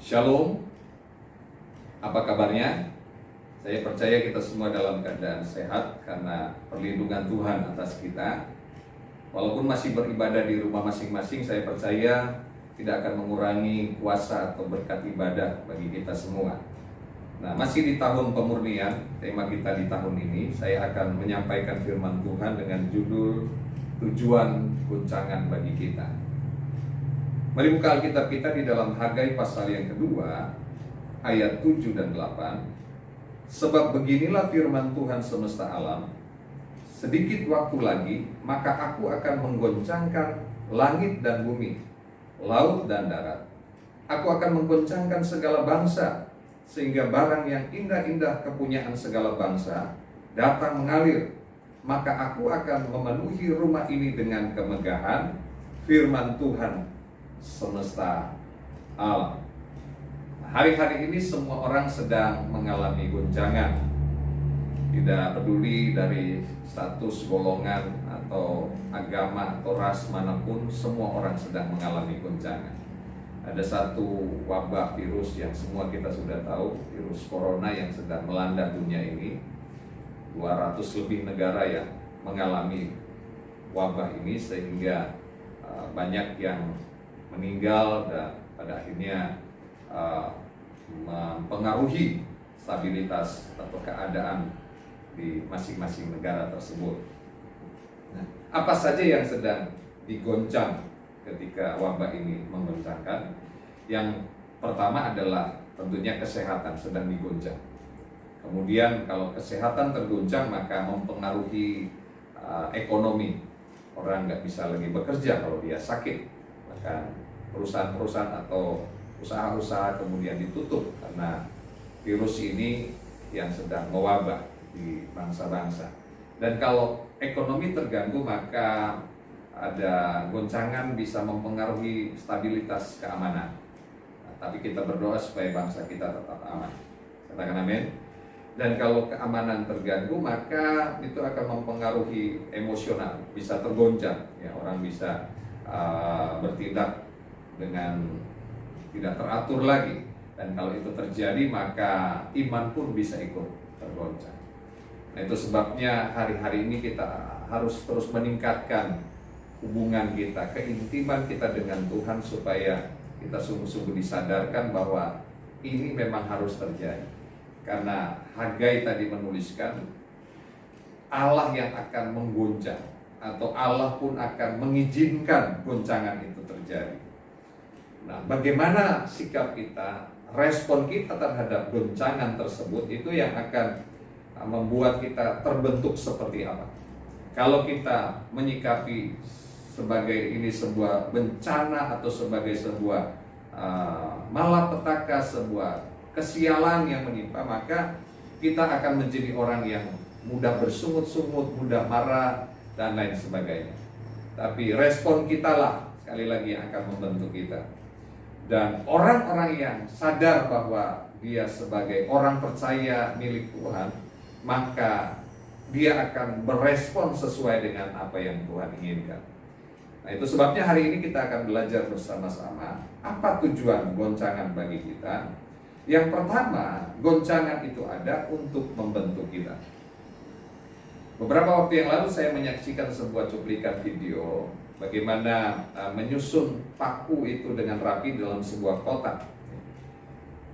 Shalom, apa kabarnya? Saya percaya kita semua dalam keadaan sehat karena perlindungan Tuhan atas kita. Walaupun masih beribadah di rumah masing-masing, saya percaya tidak akan mengurangi kuasa atau berkat ibadah bagi kita semua. Nah, masih di tahun pemurnian, tema kita di tahun ini, saya akan menyampaikan firman Tuhan dengan judul tujuan guncangan bagi kita. Mari buka Alkitab kita di dalam Hagai pasal yang kedua, ayat 7 dan 8. Sebab beginilah firman Tuhan semesta alam, sedikit waktu lagi, maka aku akan menggoncangkan langit dan bumi, laut dan darat. Aku akan menggoncangkan segala bangsa, sehingga barang yang indah-indah kepunyaan segala bangsa datang mengalir. Maka aku akan memenuhi rumah ini dengan kemegahan, firman Tuhan semesta alam. Hari-hari ini semua orang sedang mengalami goncangan. Tidak peduli dari status golongan atau agama atau ras manapun, semua orang sedang mengalami goncangan. Ada satu wabah virus yang semua kita sudah tahu, virus corona yang sedang melanda dunia ini. 200 lebih negara yang mengalami wabah ini, sehingga banyak yang meninggal dan pada akhirnya mempengaruhi stabilitas atau keadaan di masing-masing negara tersebut. Nah, apa saja yang sedang digoncang ketika wabah ini menggoncangkan? Yang pertama adalah tentunya kesehatan sedang digoncang. Kemudian kalau kesehatan tergoncang maka mempengaruhi ekonomi. Orang nggak bisa lagi bekerja kalau dia sakit. Bahkan perusahaan-perusahaan atau usaha-usaha kemudian ditutup karena virus ini yang sedang mewabah di bangsa-bangsa. Dan kalau ekonomi terganggu maka ada goncangan bisa mempengaruhi stabilitas keamanan. Nah, tapi kita berdoa supaya bangsa kita tetap aman. Katakan amin. Dan kalau keamanan terganggu maka itu akan mempengaruhi emosional, bisa tergoncang. Ya, orang bisa bertindak dengan tidak teratur lagi. Dan kalau itu terjadi maka iman pun bisa ikut tergoncang. Nah, itu sebabnya hari-hari ini kita harus terus meningkatkan hubungan kita, keintiman kita dengan Tuhan, supaya kita sungguh-sungguh disadarkan bahwa ini memang harus terjadi. Karena Hagai tadi menuliskan Allah yang akan menggoncang, atau Allah pun akan mengizinkan goncangan itu terjadi. Nah, bagaimana sikap kita, respon kita terhadap goncangan tersebut, itu yang akan membuat kita terbentuk seperti apa. Kalau kita menyikapi sebagai ini sebuah bencana atau sebagai sebuah malapetaka, sebuah kesialan yang menimpa, maka kita akan menjadi orang yang mudah bersungut-sungut, mudah marah, dan lain sebagainya. Tapi respon kita lah sekali lagi yang akan membentuk kita. Dan orang-orang yang sadar bahwa dia sebagai orang percaya milik Tuhan, maka dia akan berespon sesuai dengan apa yang Tuhan inginkan. Nah, itu sebabnya hari ini kita akan belajar bersama-sama apa tujuan goncangan bagi kita. Yang pertama, goncangan itu ada untuk membentuk kita. Beberapa waktu yang lalu saya menyaksikan sebuah cuplikan video bagaimana menyusun paku itu dengan rapi dalam sebuah kotak.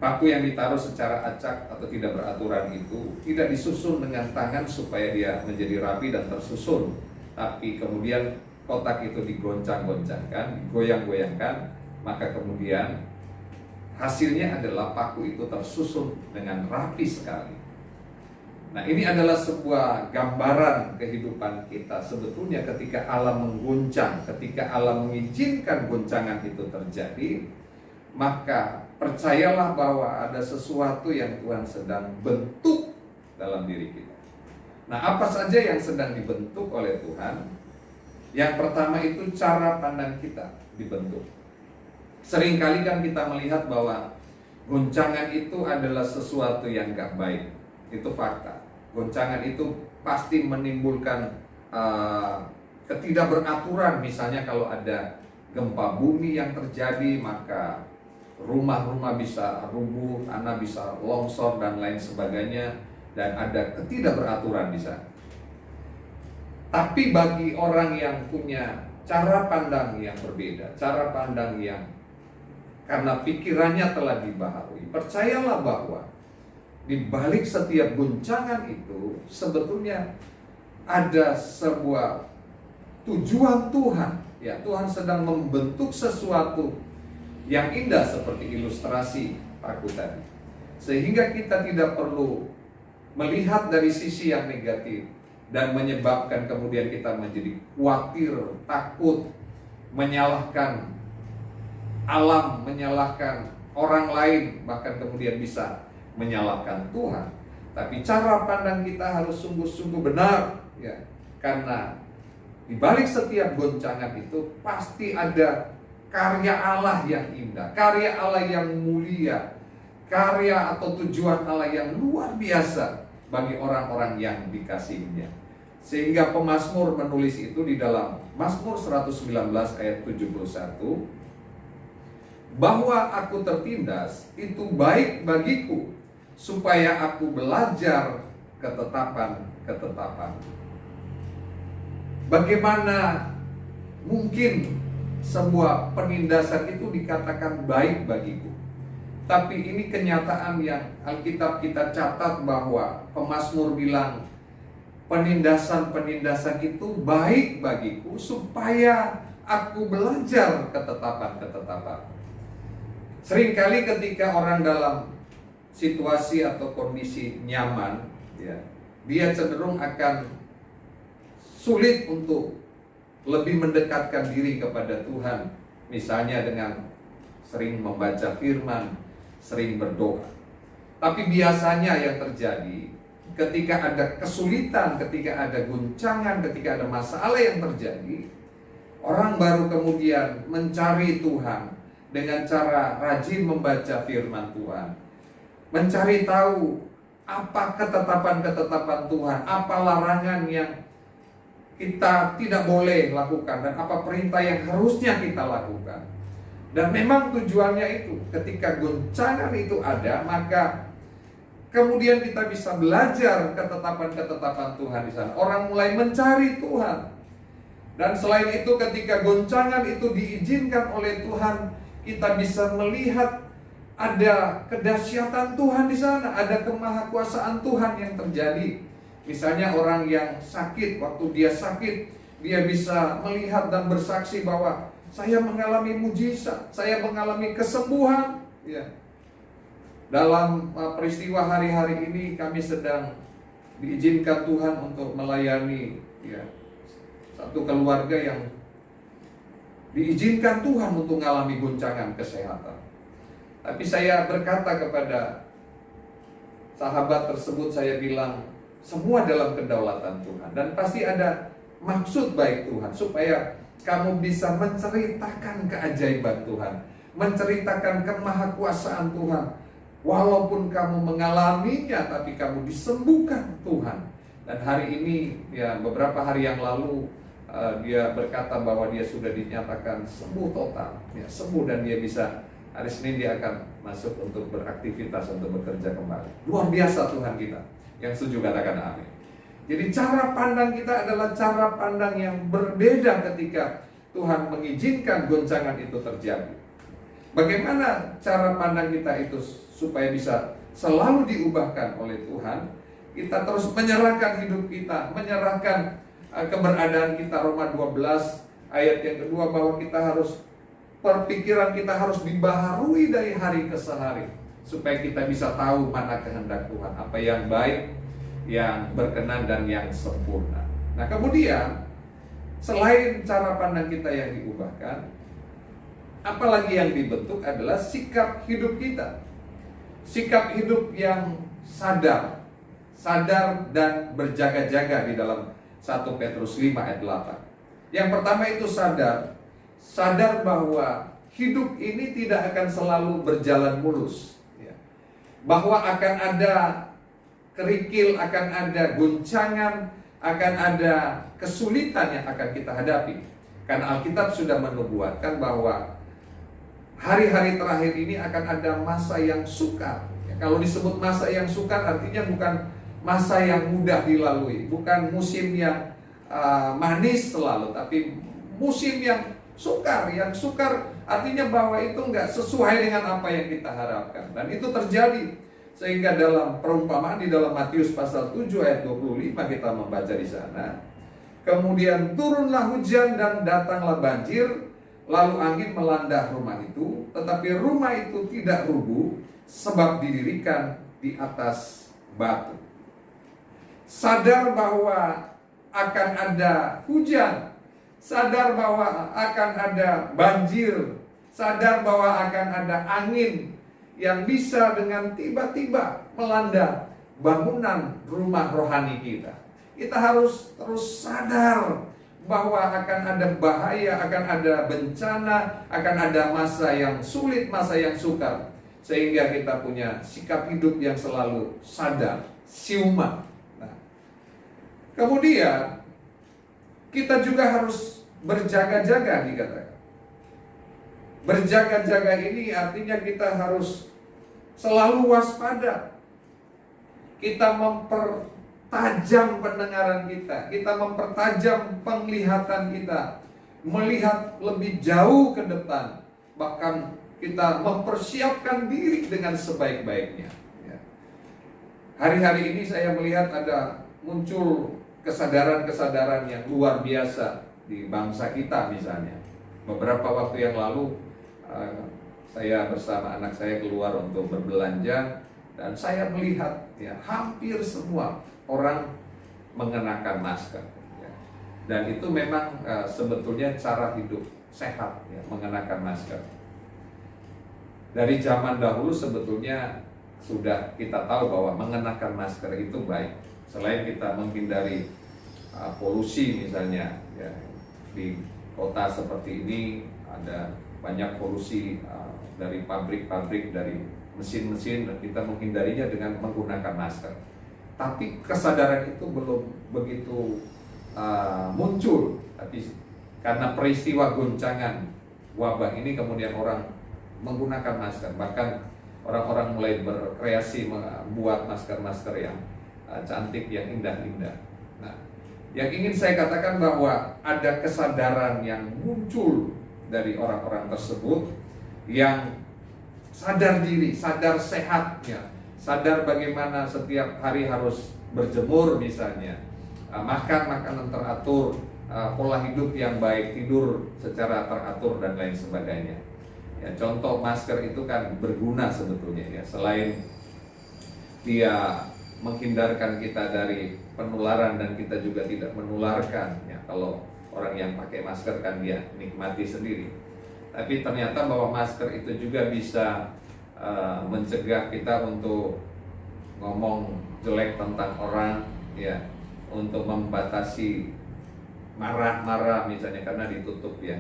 Paku yang ditaruh secara acak atau tidak beraturan itu tidak disusun dengan tangan supaya dia menjadi rapi dan tersusun, tapi kemudian kotak itu digoncang-goncangkan, digoyang-goyangkan, maka kemudian hasilnya adalah paku itu tersusun dengan rapi sekali. Nah, ini adalah sebuah gambaran kehidupan kita sebetulnya ketika Allah mengguncang, ketika Allah mengizinkan goncangan itu terjadi, maka percayalah bahwa ada sesuatu yang Tuhan sedang bentuk dalam diri kita. Nah, apa saja yang sedang dibentuk oleh Tuhan? Yang pertama itu cara pandang kita dibentuk. Seringkali kan kita melihat bahwa goncangan itu adalah sesuatu yang gak baik. Itu fakta. Goncangan itu pasti menimbulkan ketidakberaturan. Misalnya kalau ada gempa bumi yang terjadi, maka rumah-rumah bisa rubuh, tanah bisa longsor dan lain sebagainya, dan ada ketidakberaturan di sana. Tapi bagi orang yang punya cara pandang yang berbeda, cara pandang yang karena pikirannya telah dibaharui, percayalah bahwa di balik setiap guncangan itu sebetulnya ada sebuah tujuan Tuhan. Ya, Tuhan sedang membentuk sesuatu yang indah seperti ilustrasi aku tadi. Sehingga kita tidak perlu melihat dari sisi yang negatif dan menyebabkan kemudian kita menjadi khawatir, takut, menyalahkan alam, menyalahkan orang lain, bahkan kemudian bisa menyalahkan Tuhan. Tapi cara pandang kita harus sungguh-sungguh benar, ya, karena di balik setiap goncangan itu pasti ada karya Allah yang indah, karya Allah yang mulia, karya atau tujuan Allah yang luar biasa bagi orang-orang yang dikasihinya. Sehingga pemazmur menulis itu di dalam Mazmur 119 ayat 71, bahwa aku tertindas itu baik bagiku, supaya aku belajar ketetapan-ketetapan. Bagaimana mungkin sebuah penindasan itu dikatakan baik bagiku? Tapi ini kenyataan yang Alkitab kita catat bahwa pemazmur bilang penindasan-penindasan itu baik bagiku supaya aku belajar ketetapan-ketetapan. Seringkali ketika orang dalam situasi atau kondisi nyaman, ya, dia cenderung akan sulit untuk lebih mendekatkan diri kepada Tuhan. Misalnya dengan sering membaca firman, sering berdoa. Tapi biasanya yang terjadi ketika ada kesulitan, ketika ada guncangan, ketika ada masalah yang terjadi, orang baru kemudian mencari Tuhan dengan cara rajin membaca firman Tuhan, mencari tahu apa ketetapan-ketetapan Tuhan, apa larangan yang kita tidak boleh lakukan, dan apa perintah yang harusnya kita lakukan. Dan memang tujuannya itu, ketika goncangan itu ada, maka kemudian kita bisa belajar ketetapan-ketetapan Tuhan di sana. Orang mulai mencari Tuhan. Dan selain itu, ketika goncangan itu diizinkan oleh Tuhan, kita bisa melihat ada kedahsyatan Tuhan di sana, ada kemahakuasaan Tuhan yang terjadi. Misalnya orang yang sakit, waktu dia sakit, dia bisa melihat dan bersaksi bahwa saya mengalami mujizat, saya mengalami kesembuhan. Ya. Dalam peristiwa hari-hari ini kami sedang diizinkan Tuhan untuk melayani, ya, satu keluarga yang diizinkan Tuhan untuk mengalami goncangan kesehatan. Tapi saya berkata kepada sahabat tersebut, saya bilang, semua dalam kedaulatan Tuhan, dan pasti ada maksud baik Tuhan supaya kamu bisa menceritakan keajaiban Tuhan, menceritakan kemahakuasaan Tuhan. Walaupun kamu mengalaminya, tapi kamu disembuhkan Tuhan. Dan hari ini, ya, beberapa hari yang lalu, dia berkata bahwa dia sudah dinyatakan sembuh total, ya, sembuh, dan dia bisa hari Senin dia akan masuk untuk beraktivitas, untuk bekerja kembali. Luar biasa Tuhan kita. Yang setuju katakan amin. Jadi cara pandang kita adalah cara pandang yang berbeda ketika Tuhan mengizinkan goncangan itu terjadi. Bagaimana cara pandang kita itu supaya bisa selalu diubahkan oleh Tuhan? Kita terus menyerahkan hidup kita, menyerahkan keberadaan kita. Roma 12 ayat yang kedua, bahwa kita harus, perpikiran kita harus dibaharui dari hari ke hari, supaya kita bisa tahu mana kehendak Tuhan, apa yang baik, yang berkenan, dan yang sempurna. Nah, kemudian selain cara pandang kita yang diubahkan, apalagi yang dibentuk adalah sikap hidup kita. Sikap hidup yang sadar dan berjaga-jaga di dalam 1 Petrus 5 ayat 8. Yang pertama itu sadar bahwa hidup ini tidak akan selalu berjalan mulus, bahwa akan ada kerikil, akan ada guncangan, akan ada kesulitan yang akan kita hadapi. Karena Alkitab sudah menubuatkan bahwa hari-hari terakhir ini akan ada masa yang sukar. Ya, kalau disebut masa yang sukar artinya bukan masa yang mudah dilalui, bukan musim yang manis selalu, tapi musim yang sukar. Yang sukar artinya bahwa itu nggak sesuai dengan apa yang kita harapkan. Dan itu terjadi. Sehingga dalam perumpamaan di dalam Matius pasal 7 ayat 25 kita membaca di sana. Kemudian turunlah hujan dan datanglah banjir, lalu angin melanda rumah itu, tetapi rumah itu tidak rubuh sebab didirikan di atas batu. Sadar bahwa akan ada hujan, sadar bahwa akan ada banjir, sadar bahwa akan ada angin yang bisa dengan tiba-tiba melanda bangunan rumah rohani kita. Kita harus terus sadar bahwa akan ada bahaya, akan ada bencana, akan ada masa yang sulit, masa yang sukar. Sehingga kita punya sikap hidup yang selalu sadar, siuma. Nah, kemudian kita juga harus berjaga-jaga dikatakan. Berjaga-jaga ini artinya kita harus selalu waspada. Kita mempertajam pendengaran kita, kita mempertajam penglihatan kita, melihat lebih jauh ke depan, bahkan kita mempersiapkan diri dengan sebaik-baiknya. Hari-hari ini saya melihat ada muncul kesadaran-kesadaran yang luar biasa di bangsa kita misalnya. Beberapa waktu yang lalu saya bersama anak saya keluar untuk berbelanja dan saya melihat ya hampir semua orang mengenakan masker ya. Dan itu memang sebetulnya cara hidup sehat ya, mengenakan masker. Dari zaman dahulu sebetulnya sudah kita tahu bahwa mengenakan masker itu baik. Selain kita menghindari polusi misalnya ya, di kota seperti ini ada banyak polusi dari pabrik-pabrik, dari mesin-mesin, dan kita menghindarinya dengan menggunakan masker. Tapi kesadaran itu belum begitu muncul. Tapi karena peristiwa goncangan wabah ini kemudian orang menggunakan masker. Bahkan orang-orang mulai berkreasi membuat masker-masker yang cantik, yang indah-indah. Nah, yang ingin saya katakan bahwa ada kesadaran yang muncul dari orang-orang tersebut yang sadar diri, sadar sehatnya, sadar bagaimana setiap hari harus berjemur misalnya, makan makanan teratur, pola hidup yang baik, tidur secara teratur dan lain sebagainya. Ya, contoh masker itu kan berguna sebetulnya ya, selain dia menghindarkan kita dari penularan dan kita juga tidak menularkan ya. Kalau orang yang pakai masker kan dia nikmati sendiri. Tapi ternyata bahwa masker itu juga bisa mencegah kita untuk ngomong jelek tentang orang ya, untuk membatasi marah-marah misalnya karena ditutup ya.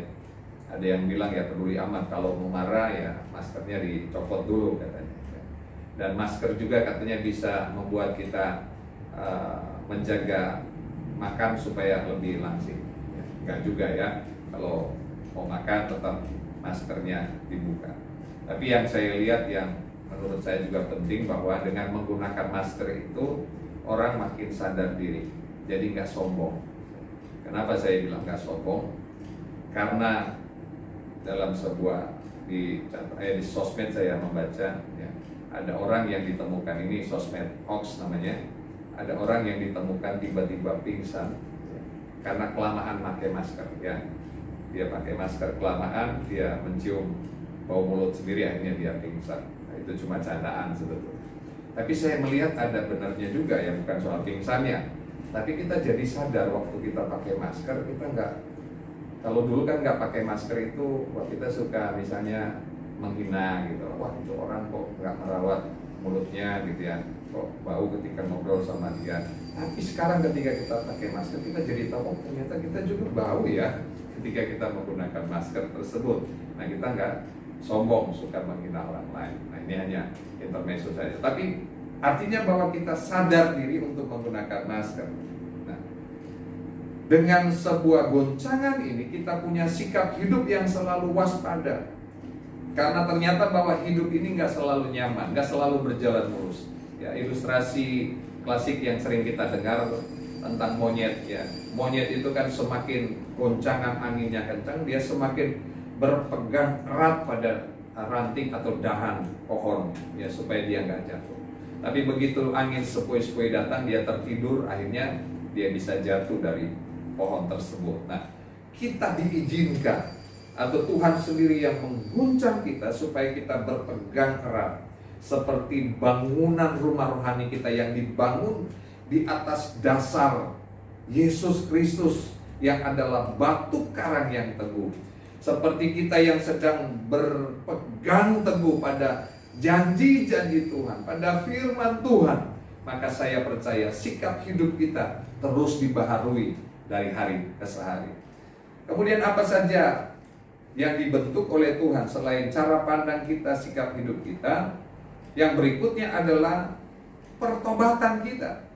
Ada yang bilang ya peduli amat, kalau mau marah ya maskernya dicopot dulu katanya. Dan masker juga katanya bisa membuat kita menjaga makan supaya lebih langsing. Enggak juga ya, kalau mau makan tetap maskernya dibuka. Tapi yang saya lihat yang menurut saya juga penting bahwa dengan menggunakan masker itu orang makin sadar diri, jadi nggak sombong. Kenapa saya bilang nggak sombong? Karena dalam sebuah di sosmed saya membaca ya, ada orang yang ditemukan, ini sosmed hoax namanya, ada orang yang ditemukan tiba-tiba pingsan ya, karena kelamaan pakai masker ya. Dia pakai masker kelamaan, dia mencium bau mulut sendiri, akhirnya dia pingsan. Nah, itu cuma candaan sebetulnya. Tapi saya melihat ada benarnya juga ya, bukan soal pingsannya. Tapi kita jadi sadar waktu kita pakai masker, kita nggak, kalau dulu kan nggak pakai masker itu, wah kita suka misalnya menghina gitu. Wah itu orang kok nggak merawat mulutnya gitu ya, kok bau ketika ngobrol sama dia. Tapi sekarang ketika kita pakai masker, kita jadi tahu, oh ternyata kita juga bau ya ketika kita menggunakan masker tersebut. Nah kita nggak sombong suka menghina orang lain. Nah ini hanya intermezzo saja. Tapi artinya bahwa kita sadar diri untuk menggunakan masker. Nah, dengan sebuah goncangan ini kita punya sikap hidup yang selalu waspada. Karena ternyata bahwa hidup ini nggak selalu nyaman, nggak selalu berjalan mulus. Ya, ilustrasi klasik yang sering kita dengar tentang monyet, ya. Monyet itu kan semakin goncangan anginnya kencang, dia semakin berpegang erat pada ranting atau dahan pohon, ya, supaya dia nggak jatuh. Tapi begitu angin sepoi-sepoi datang, dia tertidur, akhirnya dia bisa jatuh dari pohon tersebut. Nah, kita diizinkan atau Tuhan sendiri yang mengguncang kita supaya kita berpegang erat, seperti bangunan rumah rohani kita yang dibangun di atas dasar Yesus Kristus yang adalah batu karang yang teguh. Seperti kita yang sedang berpegang teguh pada janji-janji Tuhan, pada firman Tuhan, maka saya percaya sikap hidup kita terus dibaharui dari hari ke hari. Kemudian apa saja yang dibentuk oleh Tuhan selain cara pandang kita, sikap hidup kita? Yang berikutnya adalah pertobatan kita.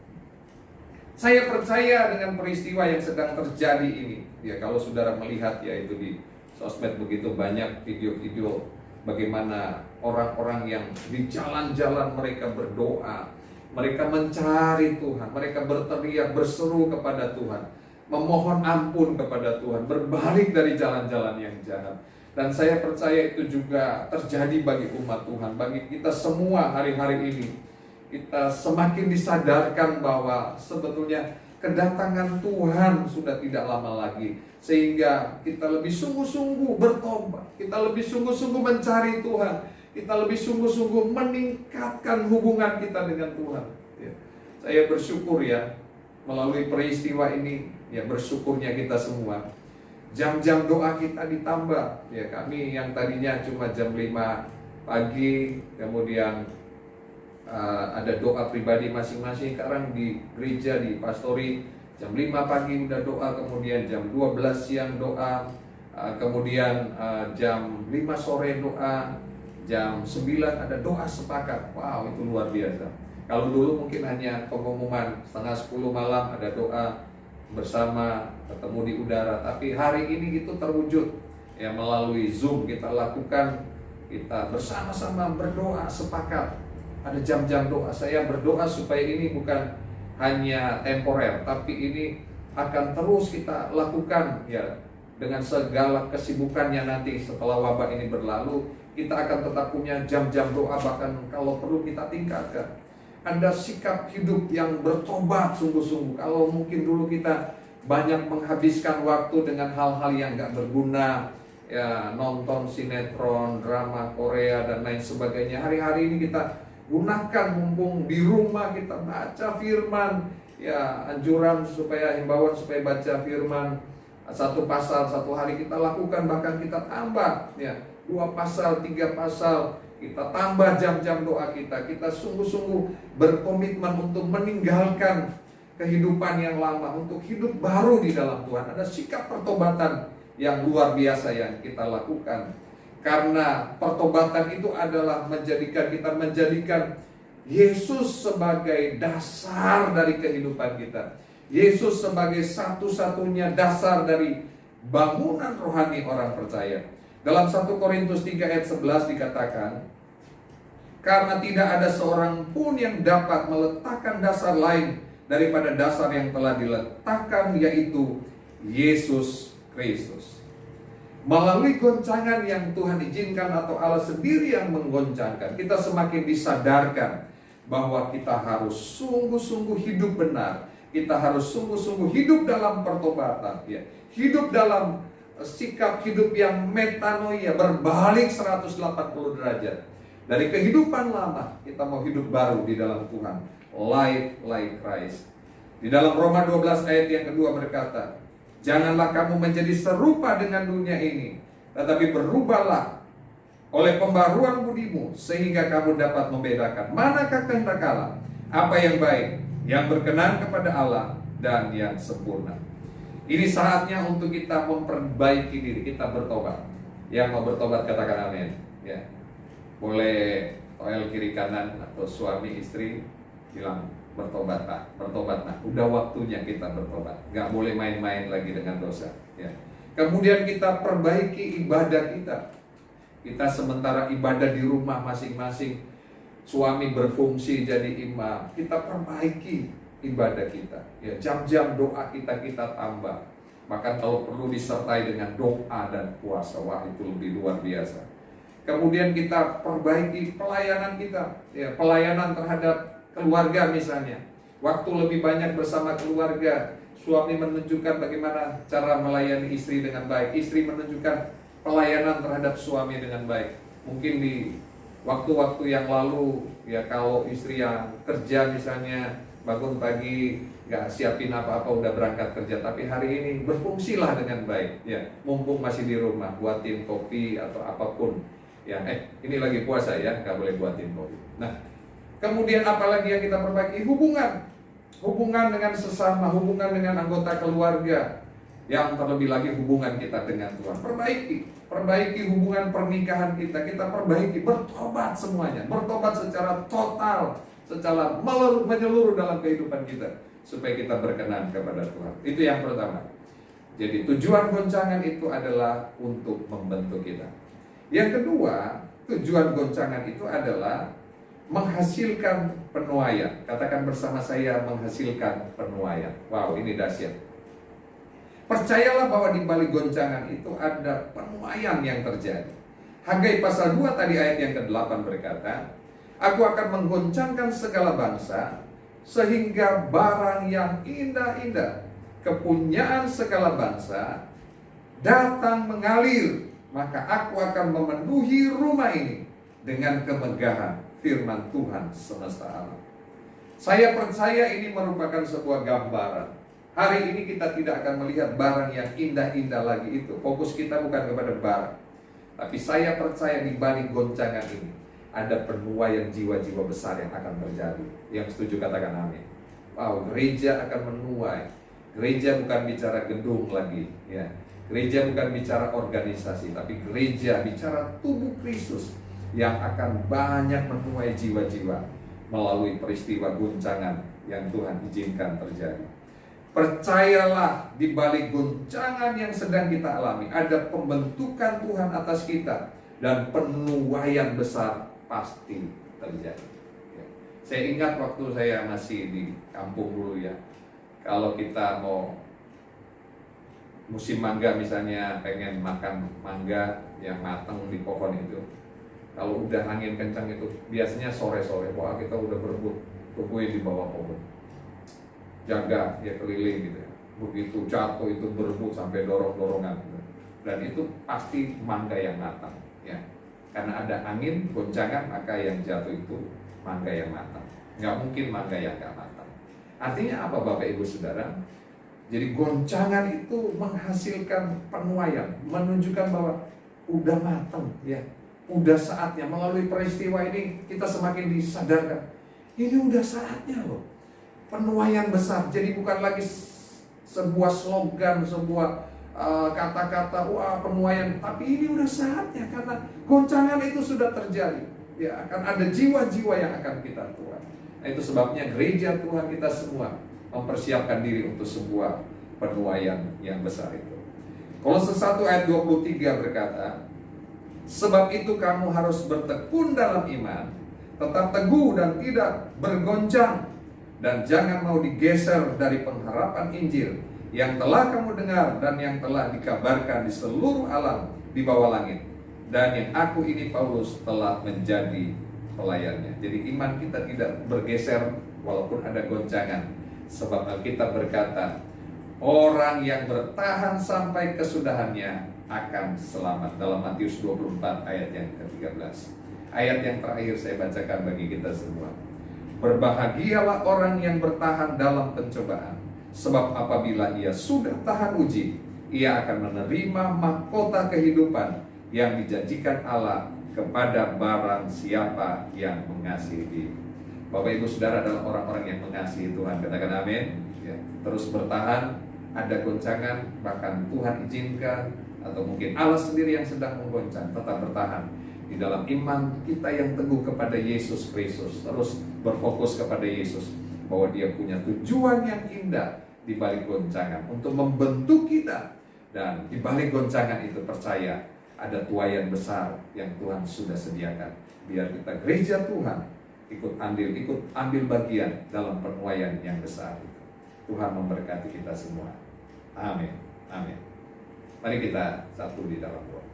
Saya percaya dengan peristiwa yang sedang terjadi ini, ya, kalau saudara melihat, ya, itu di sosmed begitu banyak video-video bagaimana orang-orang yang di jalan-jalan mereka berdoa, mereka mencari Tuhan, mereka berteriak, berseru kepada Tuhan, memohon ampun kepada Tuhan, berbalik dari jalan-jalan yang jahat. Dan saya percaya itu juga terjadi bagi umat Tuhan, bagi kita semua hari-hari ini. Kita semakin disadarkan bahwa sebetulnya kedatangan Tuhan sudah tidak lama lagi, sehingga kita lebih sungguh-sungguh bertobat, kita lebih sungguh-sungguh mencari Tuhan, kita lebih sungguh-sungguh meningkatkan hubungan kita dengan Tuhan. Ya. Saya bersyukur, ya, melalui peristiwa ini, ya, bersyukurnya kita semua. Jam-jam doa kita ditambah, ya, kami yang tadinya cuma jam 5 pagi, kemudian ada doa pribadi masing-masing, sekarang di gereja, di pastori, jam 5 pagi udah doa, kemudian jam 12 siang doa, kemudian jam 5 sore doa, jam 9 ada doa sepakat. Wow, itu luar biasa. Kalau dulu mungkin hanya pengumuman setengah 10 malam ada doa bersama, ketemu di udara, tapi hari ini itu terwujud, ya, melalui Zoom kita lakukan, kita bersama-sama berdoa sepakat. Ada jam-jam doa. Saya berdoa supaya ini bukan hanya temporer, tapi ini akan terus kita lakukan, ya, dengan segala kesibukannya. Nanti setelah wabah ini berlalu, kita akan tetap punya jam-jam doa, bahkan kalau perlu kita tingkatkan. Ada sikap hidup yang bertobat sungguh-sungguh. Kalau mungkin dulu kita banyak menghabiskan waktu dengan hal-hal yang gak berguna, ya, nonton sinetron, drama Korea dan lain sebagainya. Hari-hari ini kita gunakan, mumpung di rumah, kita baca firman, ya, anjuran supaya, himbauan supaya baca firman, 1 pasal 1 hari kita lakukan, bahkan kita tambah, ya, 2 pasal, 3 pasal, kita tambah jam-jam doa kita. Kita sungguh-sungguh berkomitmen untuk meninggalkan kehidupan yang lama, untuk hidup baru di dalam Tuhan. Ada sikap pertobatan yang luar biasa yang kita lakukan. Karena pertobatan itu adalah menjadikan Yesus sebagai dasar dari kehidupan kita. Yesus sebagai satu-satunya dasar dari bangunan rohani orang percaya. Dalam 1 Korintus 3 ayat 11 dikatakan, karena tidak ada seorang pun yang dapat meletakkan dasar lain daripada dasar yang telah diletakkan, yaitu Yesus Kristus. Melalui goncangan yang Tuhan izinkan atau Allah sendiri yang menggoncangkan, kita semakin disadarkan bahwa kita harus sungguh-sungguh hidup benar. Kita harus sungguh-sungguh hidup dalam pertobatan, ya. Hidup dalam sikap hidup yang metanoia, berbalik 180 derajat. Dari kehidupan lama, kita mau hidup baru di dalam Tuhan. Life like Christ. Di dalam Roma 12 ayat yang kedua berkata, janganlah kamu menjadi serupa dengan dunia ini, tetapi berubahlah oleh pembaruan budimu, sehingga kamu dapat membedakan manakah kehendak Allah, apa yang baik, yang berkenan kepada Allah, dan yang sempurna. Ini saatnya untuk kita memperbaiki diri, kita bertobat. Yang mau bertobat katakan amin. Ya. Boleh toel kiri kanan atau suami istri bilang, bertobat Pak, bertobat Pak. Udah waktunya kita bertobat. Gak boleh main-main lagi dengan dosa, ya. Kemudian kita perbaiki ibadah kita. Kita sementara ibadah di rumah masing-masing, suami berfungsi jadi imam, kita perbaiki ibadah kita. Ya, jam-jam doa kita tambah. Bahkan kalau perlu disertai dengan doa dan puasa, wah itu lebih luar biasa. Kemudian kita perbaiki pelayanan kita, ya, pelayanan terhadap keluarga misalnya. Waktu lebih banyak bersama keluarga. Suami menunjukkan bagaimana cara melayani istri dengan baik. Istri menunjukkan pelayanan terhadap suami dengan baik. Mungkin di waktu-waktu yang lalu, ya kalau istri yang kerja misalnya, bangun pagi nggak siapin apa-apa udah berangkat kerja, tapi hari ini berfungsilah dengan baik, ya mumpung masih di rumah, buatin kopi atau apapun. Ya, ini lagi puasa ya, nggak boleh buatin kopi. Nah, kemudian apalagi yang kita perbaiki? Hubungan dengan sesama, hubungan dengan anggota keluarga, yang terlebih lagi hubungan kita dengan Tuhan. Perbaiki hubungan pernikahan kita perbaiki, bertobat semuanya, bertobat secara total, secara menyeluruh dalam kehidupan kita, supaya kita berkenan kepada Tuhan. Itu yang pertama. Jadi tujuan goncangan itu adalah untuk membentuk kita. Yang kedua, tujuan goncangan itu adalah menghasilkan penuaian. Katakan bersama saya, menghasilkan penuaian. Wow, ini dahsyat. Percayalah bahwa di balik goncangan itu ada penuaian yang terjadi. Hagai pasal 2 tadi ayat yang ke-8 berkata, Aku akan menggoncangkan segala bangsa, sehingga barang yang indah-indah, kepunyaan segala bangsa, datang mengalir. Maka aku akan memenuhi rumah ini dengan kemegahan firman Tuhan semesta alam. Saya percaya ini merupakan sebuah gambaran. Hari ini kita tidak akan melihat barang yang indah-indah lagi itu. Fokus kita bukan kepada barang. Tapi saya percaya di balik goncangan ini ada penuaian jiwa-jiwa besar yang akan terjadi. Yang setuju katakan amin. Wow, gereja akan menuai. Gereja bukan bicara gedung lagi, ya. Gereja bukan bicara organisasi, tapi gereja bicara tubuh Kristus yang akan banyak menuai jiwa-jiwa melalui peristiwa goncangan yang Tuhan izinkan terjadi. Percayalah, di balik goncangan yang sedang kita alami ada pembentukan Tuhan atas kita, dan penuaian besar pasti terjadi. Ya. Saya ingat waktu saya masih di kampung dulu ya, kalau kita mau musim mangga misalnya, pengen makan mangga yang matang di pohon itu, kalau udah angin kencang itu biasanya sore-sore, wah kita udah berebut kukuin di bawah pohon, jaga ya keliling gitu ya. Begitu jatuh itu berebut sampai dorong-dorongan gitu. Dan itu pasti mangga yang matang ya, karena ada angin goncangan, maka yang jatuh itu mangga yang matang. Nggak mungkin mangga yang nggak matang. Artinya apa Bapak Ibu Saudara? Jadi goncangan itu menghasilkan penuaian, menunjukkan bahwa udah matang ya, udah saatnya. Melalui peristiwa ini kita semakin disadarkan, ini udah saatnya loh, penuaian besar. Jadi bukan lagi sebuah slogan, sebuah kata-kata wah penuaian, tapi ini udah saatnya, karena goncangan itu sudah terjadi ya, akan ada jiwa-jiwa yang akan kita tuai. Nah, itu sebabnya gereja Tuhan kita semua mempersiapkan diri untuk sebuah penuaian yang besar itu. Kolose 1 ayat 23 berkata, Sebab itu kamu harus bertekun dalam iman, tetap teguh dan tidak bergoncang, dan jangan mau digeser dari pengharapan Injil yang telah kamu dengar dan yang telah dikabarkan di seluruh alam di bawah langit, dan yang aku ini Paulus telah menjadi pelayannya. Jadi iman kita tidak bergeser walaupun ada goncangan. Sebab Alkitab berkata, orang yang bertahan sampai kesudahannya akan selamat. Dalam Matius 24 ayat yang ke-13. Ayat yang terakhir saya bacakan bagi kita semua. Berbahagialah orang yang bertahan dalam pencobaan, sebab apabila ia sudah tahan uji, ia akan menerima mahkota kehidupan yang dijanjikan Allah kepada barang siapa yang mengasihi Dia. Bapak Ibu Saudara adalah orang-orang yang mengasihi Tuhan, katakan amin ya. Terus bertahan, ada goncangan, bahkan Tuhan izinkan, atau mungkin Allah sendiri yang sedang menggoncang, tetap bertahan di dalam iman kita yang teguh kepada Yesus Kristus. Terus berfokus kepada Yesus, bahwa Dia punya tujuan yang indah di balik goncangan untuk membentuk kita. Dan di balik goncangan itu percaya ada tuaian besar yang Tuhan sudah sediakan. Biar kita gereja Tuhan ikut ambil bagian dalam penuaian yang besar itu. Tuhan memberkati kita semua. Amin. Amin. Mari kita satu di dalam doa.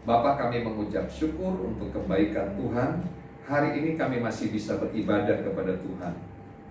Bapa, kami mengucap syukur untuk kebaikan Tuhan. Hari ini kami masih bisa beribadah kepada Tuhan.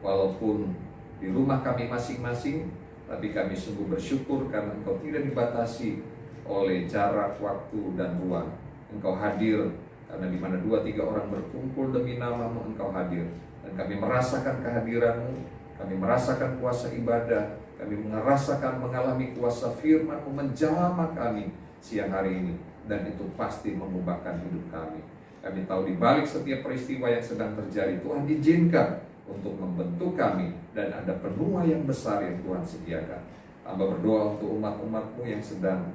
Walaupun di rumah kami masing-masing, tapi kami sungguh bersyukur karena Engkau tidak dibatasi oleh jarak, waktu, dan ruang. Engkau hadir, karena di mana 2-3 orang berkumpul demi nama-Mu, Engkau hadir. Dan kami merasakan kehadiran-Mu, kami merasakan kuasa ibadah, kami merasakan mengalami kuasa firman-Mu menjamah kami siang hari ini. Dan itu pasti mengubahkan hidup kami. Kami tahu di balik setiap peristiwa yang sedang terjadi, Tuhan izinkan untuk membentuk kami, dan ada penuaian yang besar yang Tuhan sediakan. Hamba berdoa untuk umat-umat-Mu yang sedang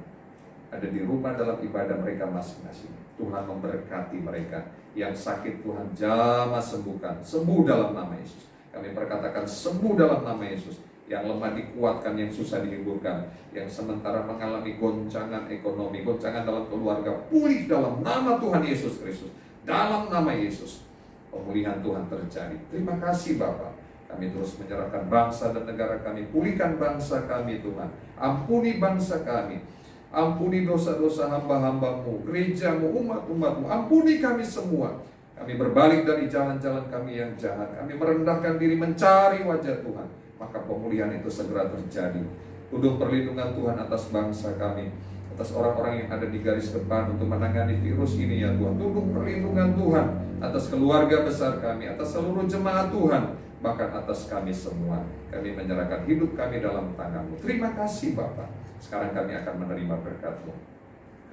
ada di rumah dalam ibadah mereka masing-masing. Tuhan memberkati mereka. Yang sakit Tuhan jamah sembuhkan, sembuh dalam nama Yesus. Kami perkatakan sembuh dalam nama Yesus. Yang lemah dikuatkan, yang susah dihiburkan, yang sementara mengalami goncangan ekonomi, goncangan dalam keluarga, pulih dalam nama Tuhan Yesus Kristus. Dalam nama Yesus, pemulihan Tuhan terjadi. Terima kasih Bapa. Kami terus menyerahkan bangsa dan negara kami. Pulihkan bangsa kami Tuhan. Ampuni bangsa kami. Ampuni dosa-dosa hamba-hamba-Mu, gereja-Mu, umat-umat-Mu. Ampuni kami semua. Kami berbalik dari jalan-jalan kami yang jahat. Kami merendahkan diri mencari wajah Tuhan. Maka pemulihan itu segera terjadi. Tuduh perlindungan Tuhan atas bangsa kami, atas orang-orang yang ada di garis depan untuk menangani virus ini ya Tuhan. Tuduh perlindungan Tuhan atas keluarga besar kami, atas seluruh jemaat Tuhan, bahkan atas kami semua. Kami menyerahkan hidup kami dalam tangan-Mu. Terima kasih Bapa. Sekarang kami akan menerima berkat-Mu.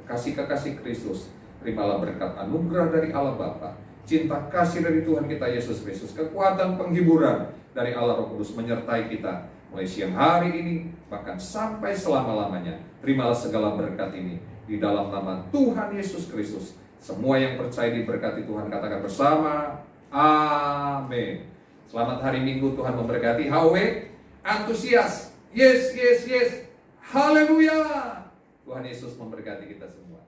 Kekasih-kekasih Kristus, terimalah berkat anugerah dari Allah Bapa, cinta kasih dari Tuhan kita Yesus Kristus, kekuatan penghiburan dari Allah Roh Kudus menyertai kita mulai siang hari ini bahkan sampai selama-lamanya. Terimalah segala berkat ini di dalam nama Tuhan Yesus Kristus. Semua yang percaya diberkati Tuhan katakan bersama, amin. Selamat hari Minggu, Tuhan memberkati. HW antusias, yes, yes, yes, haleluya. Tuhan Yesus memberkati kita semua.